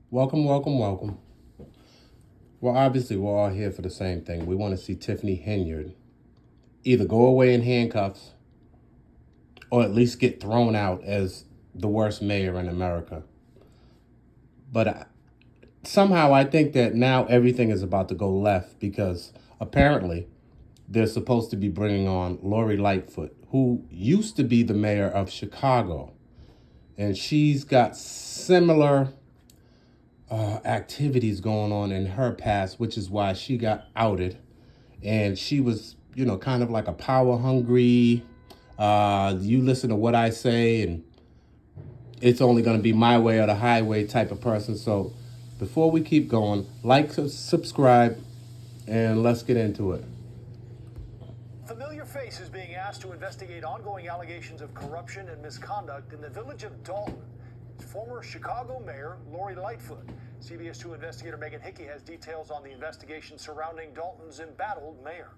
Welcome, welcome, welcome. Well, obviously, we're all here for the same thing. We want to see Tiffany Henyard either go away in handcuffs or at least get thrown out as the worst mayor in America. But somehow I think that now everything is about to go left because apparently they're supposed to be bringing on Lori Lightfoot, who used to be the mayor of Chicago. And she's got similar activities going on in her past, which is why she got outed. And she was, kind of like a power hungry, you listen to what I say, and it's only going to be my way or the highway type of person. So before we keep going, like, subscribe, and let's get into it. Familiar face is being asked to investigate ongoing allegations of corruption and misconduct in the village of Dalton. Former Chicago Mayor Lori Lightfoot. CBS 2 investigator Megan Hickey has details on the investigation surrounding Dalton's embattled mayor.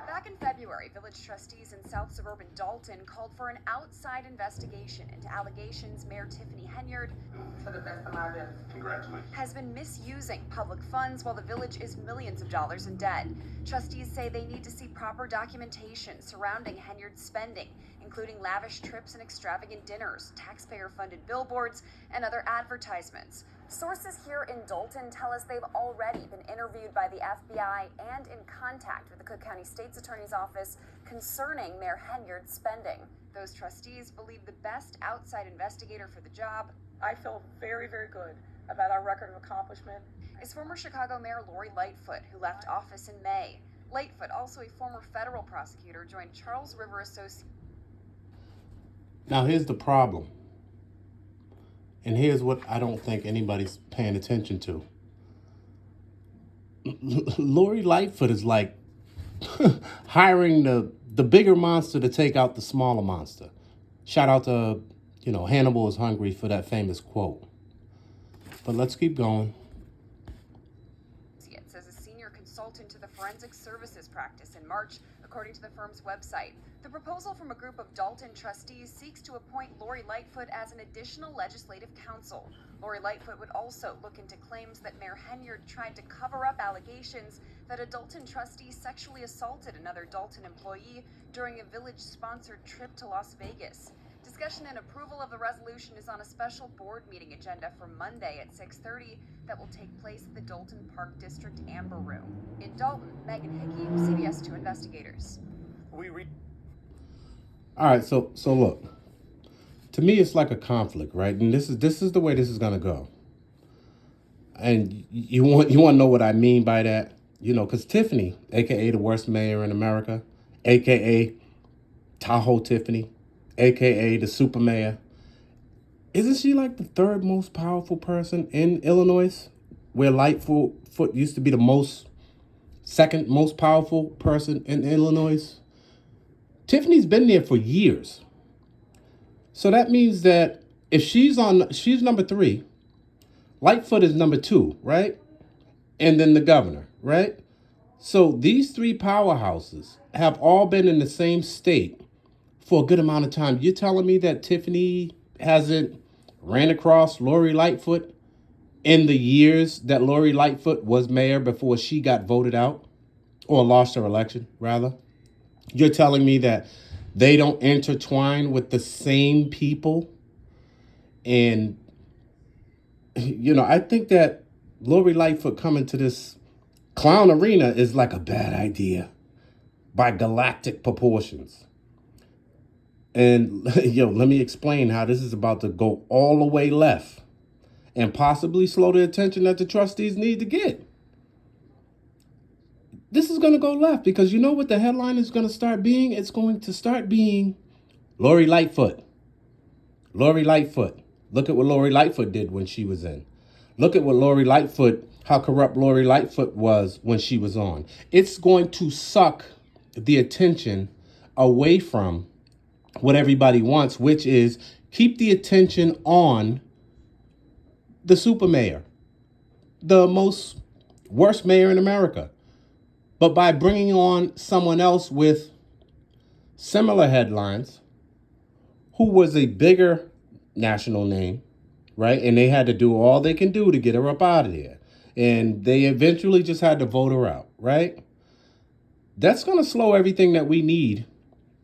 Back in February, village trustees in South Suburban Dalton called for an outside investigation into allegations Mayor Tiffany Henyard has been misusing public funds while the village is millions of dollars in debt. Trustees say they need to see proper documentation surrounding Henyard's spending, including lavish trips and extravagant dinners, taxpayer-funded billboards, and other advertisements. Sources here in Dalton tell us they've already been interviewed by the FBI and in contact with the Cook County State's Attorney's Office concerning Mayor Henyard's spending. Those trustees believe the best outside investigator for the job, I feel very, very good about our record of accomplishment, is former Chicago Mayor Lori Lightfoot, who left office in May. Lightfoot, also a former federal prosecutor, joined Charles River Associates. Now, here's the problem. And here's what I don't think anybody's paying attention to. Lori Lightfoot is like hiring the bigger monster to take out the smaller monster. Shout out to, Hannibal is hungry for that famous quote. But let's keep going. As a senior consultant to the forensic services practice in March, according to the firm's website. The proposal from a group of Dalton trustees seeks to appoint Lori Lightfoot as an additional legislative counsel. Lori Lightfoot would also look into claims that Mayor Henyard tried to cover up allegations that a Dalton trustee sexually assaulted another Dalton employee during a village-sponsored trip to Las Vegas. Discussion and approval of the resolution is on a special board meeting agenda for Monday at 6:30 that will take place at the Dalton Park District Amber Room. In Dalton, Megan Hickey, CBS 2 Investigators. All right, so look. To me, it's like a conflict, right? And this is the way this is gonna go. And you want to know what I mean by that? Because Tiffany, aka the worst mayor in America, aka Tahoe Tiffany, aka the super mayor, isn't she like the third most powerful person in Illinois, where Lightfoot used to be the second most powerful person in Illinois? Tiffany's been there for years. So that means that if she's number 3, Lightfoot is number 2, right? And then the governor, right? So these 3 powerhouses have all been in the same state for a good amount of time. You're telling me that Tiffany hasn't ran across Lori Lightfoot in the years that Lori Lightfoot was mayor before she got voted out or lost her election, rather? You're telling me that they don't intertwine with the same people? And, I think that Lori Lightfoot coming to this clown arena is like a bad idea by galactic proportions. And, let me explain how this is about to go all the way left and possibly slow the attention that the trustees need to get. This is going to go left because you know what the headline is going to start being? It's going to start being Lori Lightfoot. Lori Lightfoot. Look at what Lori Lightfoot did when she was in. Look at what how corrupt Lori Lightfoot was when she was on. It's going to suck the attention away from what everybody wants, which is keep the attention on the super mayor, the worst mayor in America. But by bringing on someone else with similar headlines, who was a bigger national name, right? And they had to do all they can do to get her up out of there. And they eventually just had to vote her out, right? That's going to slow everything that we need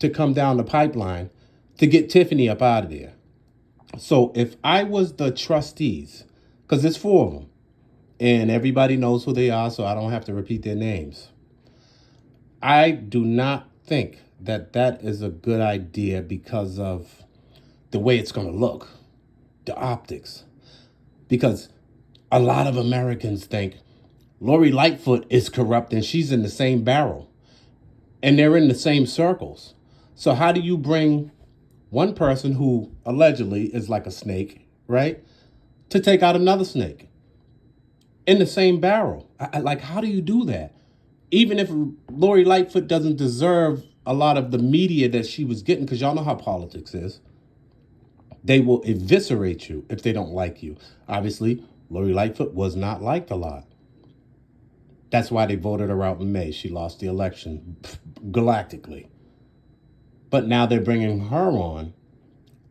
to come down the pipeline to get Tiffany up out of there. So if I was the trustees, because there's 4 of them, and everybody knows who they are, so I don't have to repeat their names, I do not think that that is a good idea because of the way it's going to look, the optics. Because a lot of Americans think Lori Lightfoot is corrupt and she's in the same barrel. And they're in the same circles. So how do you bring one person who allegedly is like a snake, right, to take out another snake in the same barrel? Like, how do you do that? Even if Lori Lightfoot doesn't deserve a lot of the media that she was getting, because y'all know how politics is, they will eviscerate you if they don't like you. Obviously, Lori Lightfoot was not liked a lot. That's why they voted her out in May. She lost the election galactically. But now they're bringing her on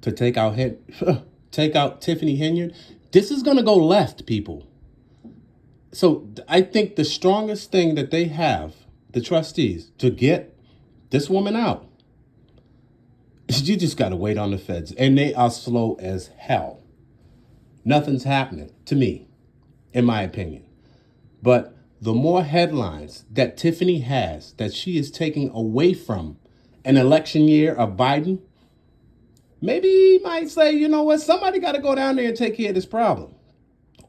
to take out Tiffany Henyard. This is going to go left, people. So I think the strongest thing that they have, the trustees, to get this woman out, you just got to wait on the feds. And they are slow as hell. Nothing's happening to me, in my opinion. But the more headlines that Tiffany has that she is taking away from an election year of Biden, maybe he might say, you know what, somebody got to go down there and take care of this problem.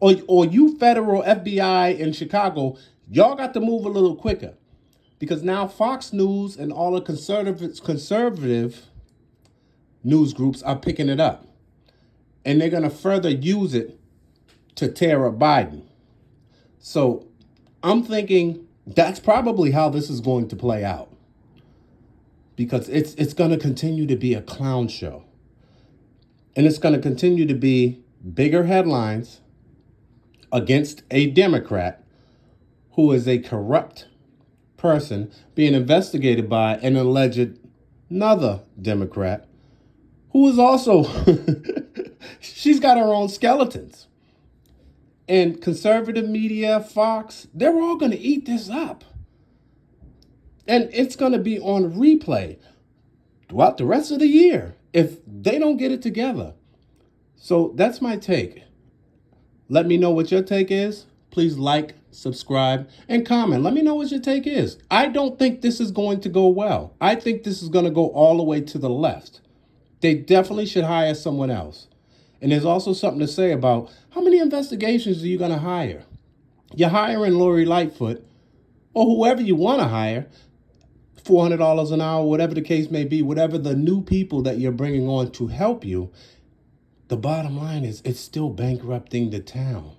Or you federal FBI in Chicago, y'all got to move a little quicker. Because now Fox News and all the conservative news groups are picking it up. And they're going to further use it to tear up Biden. So I'm thinking that's probably how this is going to play out. Because it's going to continue to be a clown show. And it's going to continue to be bigger headlines against a Democrat who is a corrupt person being investigated by an alleged another Democrat who is also, she's got her own skeletons. And conservative media, Fox, they're all going to eat this up. And it's going to be on replay throughout the rest of the year if they don't get it together. So that's my take. Let me know what your take is. Please like, subscribe, and comment. Let me know what your take is. I don't think this is going to go well. I think this is going to go all the way to the left. They definitely should hire someone else. And there's also something to say about how many investigations are you going to hire? You're hiring Lori Lightfoot or whoever you want to hire, $400 an hour, whatever the case may be, whatever the new people that you're bringing on to help you. The bottom line is it's still bankrupting the town.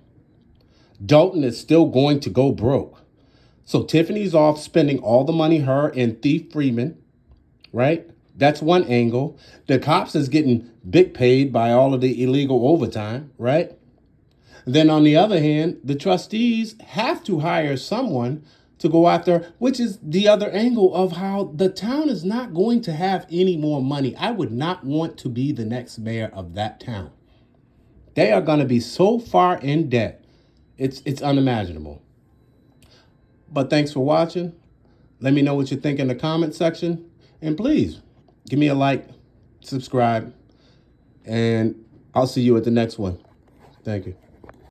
Dalton is still going to go broke. So Tiffany's off spending all the money, her and Thief Freeman, right? That's one angle. The cops is getting big paid by all of the illegal overtime, right? Then on the other hand, the trustees have to hire someone to go after, which is the other angle of how the town is not going to have any more money. I would not want to be the next mayor of that town. They are going to be so far in debt. It's unimaginable. But thanks for watching. Let me know what you think in the comment section. And please, give me a like, subscribe, and I'll see you at the next one. Thank you.